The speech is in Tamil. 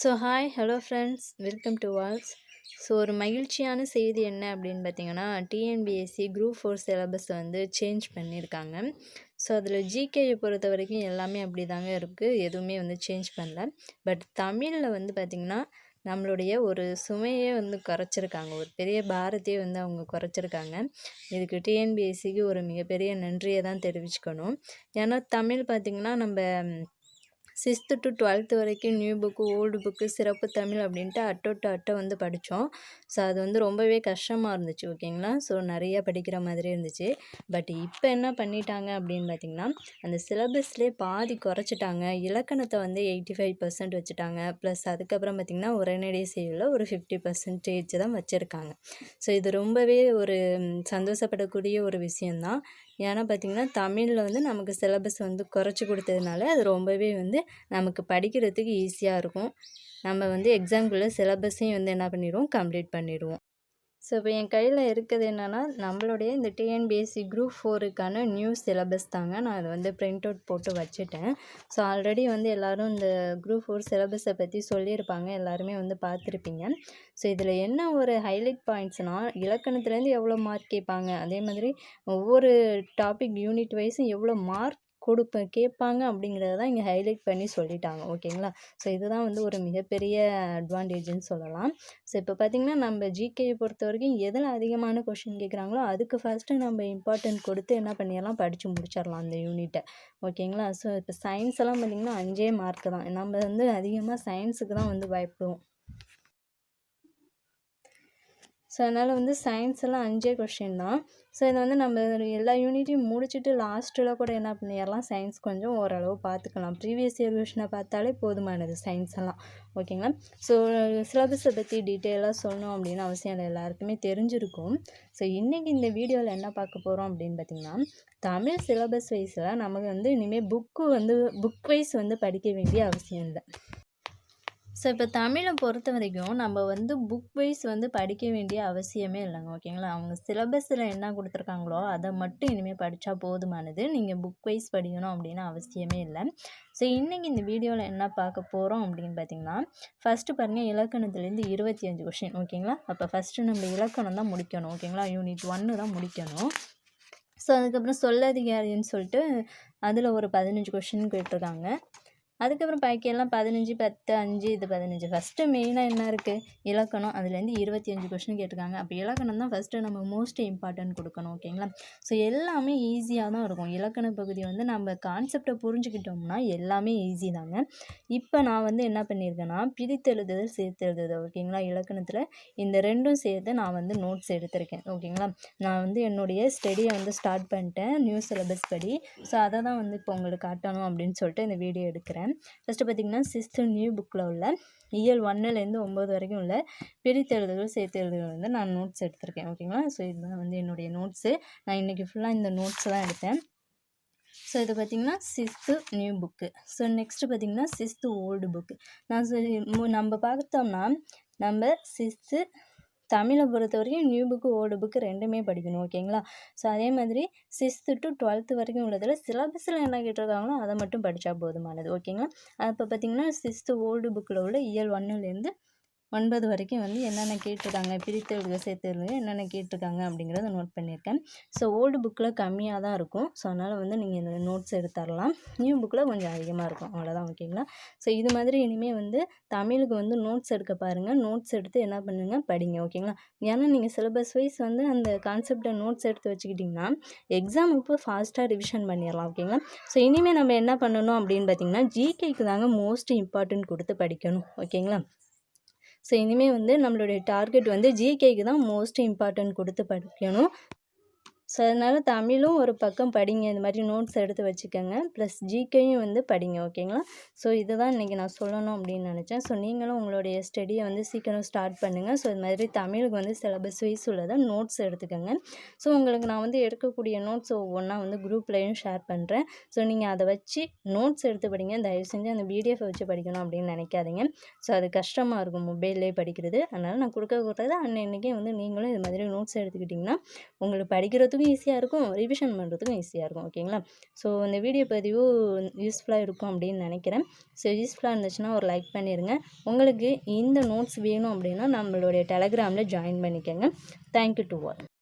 Hi hello friends, welcome to Walls. ஒரு மகிழ்ச்சியான செய்தி என்ன அப்படின்னு பார்த்தீங்கன்னா, டிஎன்பிஎஸ்சி குரூப் 4 சிலபஸ் வந்து சேஞ்ச் பண்ணியிருக்காங்க. அதில் ஜிகேயை பொறுத்த வரைக்கும் எல்லாமே அப்படி தாங்க இருக்குது, எதுவுமே வந்து சேஞ்ச் பண்ணல. பட் தமிழில் வந்து பார்த்திங்கன்னா நம்மளுடைய ஒரு சுமையே வந்து குறைச்சிருக்காங்க, ஒரு பெரிய பாரத்தையே வந்து அவங்க குறைச்சிருக்காங்க. இதுக்கு டிஎன்பிஎஸ்சிக்கு ஒரு மிகப்பெரிய நன்றியை தான் தெரிவிச்சுக்கணும். ஏன்னா தமிழ் பார்த்திங்கன்னா நம்ம 6th to 12th வரைக்கும் நியூ புக்கு, ஓல்டு புக்கு, சிறப்பு தமிழ் அப்படின்ட்டு அட்டை வந்து படித்தோம். அது வந்து ரொம்பவே கஷ்டமாக இருந்துச்சு, ஓகேங்களா. நிறையா படிக்கிற மாதிரி இருந்துச்சு. பட் இப்போ என்ன பண்ணிட்டாங்க அப்படின்னு பார்த்திங்கன்னா, அந்த சிலபஸ்லேயே பாதி குறைச்சிட்டாங்க. இலக்கணத்தை வந்து 85% வச்சுட்டாங்க. ப்ளஸ் அதுக்கப்புறம் பார்த்திங்கன்னா உரைநடை செய்யுளில் ஒரு 50% தான் வச்சுருக்காங்க. இது ரொம்பவே ஒரு சந்தோஷப்படக்கூடிய ஒரு விஷயந்தான். ஏன்னா பார்த்திங்கன்னா தமிழில் வந்து நமக்கு சிலபஸ் வந்து குறைச்சி கொடுத்ததுனால அது ரொம்பவே வந்து நமக்கு படிக்கிறதுக்கு ஈஸியாக இருக்கும். நம்ம வந்து எக்ஸாம்குள்ளே சிலபஸையும் வந்து என்ன பண்ணிடுவோம், கம்ப்ளீட் பண்ணிடுவோம். இப்போ என் கையில் இருக்கிறது என்னென்னா, நம்மளுடைய இந்த டிஎன்பிஎஸ்சி குரூப் 4க்கான நியூ சிலபஸ் தாங்க. நான் அதை வந்து பிரிண்ட் அவுட் போட்டு வச்சுட்டேன். ஆல்ரெடி வந்து எல்லோரும் இந்த குரூப் 4 சிலபஸை பற்றி சொல்லியிருப்பாங்க, எல்லாருமே வந்து பார்த்துருப்பீங்க. இதில் என்ன ஒரு ஹைலைட் பாயிண்ட்ஸ்னால், இலக்கணத்துலேருந்து எவ்வளோ மார்க் கேட்பாங்க, அதே மாதிரி ஒவ்வொரு டாபிக் யூனிட் வைஸும் எவ்வளோ மார்க் கேட்பாங்க அப்படிங்கிறத தான் இங்கே ஹைலைட் பண்ணி சொல்லிட்டாங்க, ஓகேங்களா. இதுதான் வந்து ஒரு மிகப்பெரிய அட்வான்டேஜ்னு சொல்லலாம். இப்போ பார்த்திங்கன்னா நம்ம ஜிகேயை பொறுத்த வரைக்கும் எதில் அதிகமான கொஷின் கேட்குறாங்களோ அதுக்கு ஃபஸ்ட்டு நம்ம இம்பார்ட்டன்ட் கொடுத்து என்ன பண்ணிடலாம், படித்து முடிச்சிடலாம் அந்த யூனிட்டை, ஓகேங்களா. இப்போ சயின்ஸ் எல்லாம் பார்த்திங்கன்னா 5 மார்க்கு தான். நம்ம வந்து அதிகமாக சயின்ஸுக்கு தான் வந்து பயப்படுவோம். அதனால் வந்து சயின்ஸ் எல்லாம் 5 கொஷின் தான். இதை வந்து நம்ம எல்லா யூனிட்டையும் முடிச்சுட்டு லாஸ்ட்டில் கூட என்ன பண்ணிடலாம், சயின்ஸ் கொஞ்சம் ஓரளவு பார்த்துக்கலாம். ப்ரீவியஸ் இயர் கொஷினை பார்த்தாலே போதுமானது சயின்ஸ் எல்லாம், ஓகேங்களா. சிலபஸை பற்றி டீட்டெயிலாக சொல்லணும் அப்படின்னு அவசியம் இல்லை, எல்லாருக்குமே தெரிஞ்சிருக்கும். இன்றைக்கி இந்த வீடியோவில் என்ன பார்க்க போகிறோம் அப்படின்னு பார்த்திங்கன்னா, தமிழ் சிலபஸ் வைஸில் நமக்கு வந்து இனிமேல் புக் வைஸ் வந்து படிக்க வேண்டிய அவசியம் இல்லை. இப்போ தமிழை பொறுத்த வரைக்கும் நம்ம வந்து புக் வைஸ் வந்து படிக்க வேண்டிய அவசியமே இல்லைங்க, ஓகேங்களா. அவங்க சிலபஸில் என்ன கொடுத்துருக்காங்களோ அதை மட்டும் இனிமேல் படித்தா போதுமானது. நீங்கள் புக் வைஸ் படிக்கணும் அப்படின்னு அவசியமே இல்லை. இன்றைக்கி இந்த வீடியோவில் என்ன பார்க்க போகிறோம் அப்படின்னு பார்த்திங்கன்னா, ஃபஸ்ட்டு பாருங்கள், இலக்கணத்துலேருந்து 25 கொஷின், ஓகேங்களா. அப்போ ஃபஸ்ட்டு நம்ம இலக்கணம் தான் முடிக்கணும், ஓகேங்களா. யூனிட் 1 தான் முடிக்கணும். அதுக்கப்புறம் சொல்லதிகாரின்னு சொல்லிட்டு அதில் ஒரு 15 கொஷின் கேட்டிருக்காங்க. அதுக்கப்புறம் பாக்கியெல்லாம் 15, 10, 5, இது 15. ஃபஸ்ட்டு மெயினாக என்ன இருக்குது, இலக்கணம். அதுலேருந்து 25 கொஷின் கேட்டிருக்காங்க. அப்போ இலக்கணம் தான் ஃபஸ்ட்டு நம்ம மோஸ்ட் இம்பார்ட்டன்ட் கொடுக்கணும், ஓகேங்களா. எல்லாமே ஈஸியாக தான் இருக்கும். இலக்கண பகுதி வந்து நம்ம கான்செப்டை புரிஞ்சுக்கிட்டோம்னா எல்லாமே ஈஸி தாங்க. இப்போ நான் வந்து என்ன பண்ணியிருக்கேன்னா, பிரித்தெழுதுதல், சேர்த்தெழுதுதல், ஓகேங்களா. இலக்கணத்தில் இந்த ரெண்டும் சேர்த்து நான் வந்து நோட்ஸ் எடுத்திருக்கேன், ஓகேங்களா. நான் வந்து என்னுடைய ஸ்டடியை வந்து ஸ்டார்ட் பண்ணிட்டேன் நியூ சிலபஸ் படி. அதை தான் வந்து இப்போ உங்களுக்கு காட்டணும் அப்படின்னு சொல்லிட்டு இந்த வீடியோ எடுக்கிறேன். ஃபஸ்ட்டு பார்த்திங்கன்னா 6th நியூ புக்கில் உள்ள இயல் 1லேருந்து 9 வரைக்கும் உள்ள பிரித்தெழுதுதல், சேர்த்தெழுதுதல் வந்து நான் நோட்ஸ் எடுத்திருக்கேன், ஓகேங்களா. இதுதான் வந்து என்னுடைய நோட்ஸு. நான் இன்றைக்கி ஃபுல்லாக இந்த நோட்ஸ் தான் எடுத்தேன். இது பார்த்திங்கன்னா 6th நியூ புக்கு. நெக்ஸ்ட்டு பார்த்திங்கன்னா 6th ஓல்டு புக்கு. நம்ம பார்த்தோம்னா நம்ம 6th தமிழை பொறுத்த வரைக்கும் நியூ புக்கு, ஓல்டு புக்கு ரெண்டுமே படிக்கணும், ஓகேங்களா. அதே மாதிரி 6th to 12th வரைக்கும் உள்ளதில் சிலபஸில் என்ன கேட்டிருக்காங்களோ அதை மட்டும் படித்தா போதுமானது, ஓகேங்களா. அப்போ பார்த்திங்கன்னா 6th ஓல்டு புக்கில் உள்ள இயல் 1லேருந்து 9 வரைக்கும் வந்து என்னென்ன கேட்டிருக்காங்க, பிரித்தெழுதுக, சேர்த்தெழுதுக என்னென்ன கேட்டிருக்காங்க அப்படிங்கிறத நோட் பண்ணியிருக்கேன். ஓல்டு புக்கில் கம்மியாக தான் இருக்கும். அதனால் வந்து நீங்கள் இந்த நோட்ஸ் எடுத்துடலாம். நியூ புக்கில் கொஞ்சம் அதிகமாக இருக்கும், அவ்வளோதான், ஓகேங்களா. இது மாதிரி இனிமேல் வந்து தமிழுக்கு வந்து நோட்ஸ் எடுக்க பாருங்கள். நோட்ஸ் எடுத்து என்ன பண்ணுங்கள், படிங்க, ஓகேங்களா. ஏன்னா நீங்கள் சிலபஸ் வைஸ் வந்து அந்த கான்செப்டை நோட்ஸ் எடுத்து வச்சுக்கிட்டிங்கன்னா எக்ஸாம் இப்போ ஃபாஸ்ட்டாக ரிவிஷன் பண்ணிடலாம், ஓகேங்களா. இனிமேல் நம்ம என்ன பண்ணணும் அப்படின்னு பார்த்திங்கன்னா, ஜிகேக்கு தாங்க மோஸ்ட் இம்பார்ட்டன்ட் கொடுத்து படிக்கணும், ஓகேங்களா. இனிமேல் வந்து நம்மளுடைய டார்கெட் வந்து ஜிகேக்கு தான் மோஸ்ட் இம்பார்ட்டன்ட் கொடுத்து படிக்கணும். அதனால் தமிழும் ஒரு பக்கம் படிங்க, இந்த மாதிரி நோட்ஸ் எடுத்து வச்சுக்கோங்க. ப்ளஸ் ஜிகேயும் வந்து படிங்க, ஓகேங்களா. இதுதான் இன்றைக்கி நான் சொல்லணும் அப்படின்னு நினச்சேன். நீங்களும் உங்களுடைய ஸ்டடியை வந்து சீக்கிரம் ஸ்டார்ட் பண்ணுங்கள். இது மாதிரி தமிழுக்கு வந்து சிலபஸ் வைஸ் உள்ளதை நோட்ஸ் எடுத்துக்கோங்க. உங்களுக்கு நான் வந்து எடுக்கக்கூடிய நோட்ஸ் ஒவ்வொன்றா வந்து குரூப்லேயும் ஷேர் பண்ணுறேன். நீங்கள் அதை வச்சு நோட்ஸ் எடுத்து படிங்க. தயவு செஞ்சு அந்த பிடிஎஃப் வச்சு படிக்கணும் அப்படின்னு நினைக்காதீங்க. அது கஷ்டமாக இருக்கும் மொபைல்லே படிக்கிறது. அதனால் நான் கொடுக்கறத அன்னைக்கே வந்து நீங்களும் இது மாதிரி நோட்ஸ் எடுத்துக்கிட்டிங்கன்னா உங்களுக்கு படிக்கிறதுக்கு படிக்கிறதுக்கும் ஈஸியாக இருக்கும், ரிவிஷன் பண்ணுறதுக்கும் ஈஸியாக இருக்கும். ஓகேங்களா? ஸோ இந்த வீடியோ பதிவு யூஸ்ஃபுல்லாக இருக்கும் அப்படின்னு நினைக்கிறேன். ஸோ யூஸ்ஃபுல்லாக இருந்துச்சுன்னா ஒரு லைக் பண்ணிடுங்க. உங்களுக்கு இந்த நோட்ஸ் வேணும் அப்படின்னா நம்மளுடைய டெலகிராமில் ஜாயின் பண்ணிக்கோங்க. Thank you to all.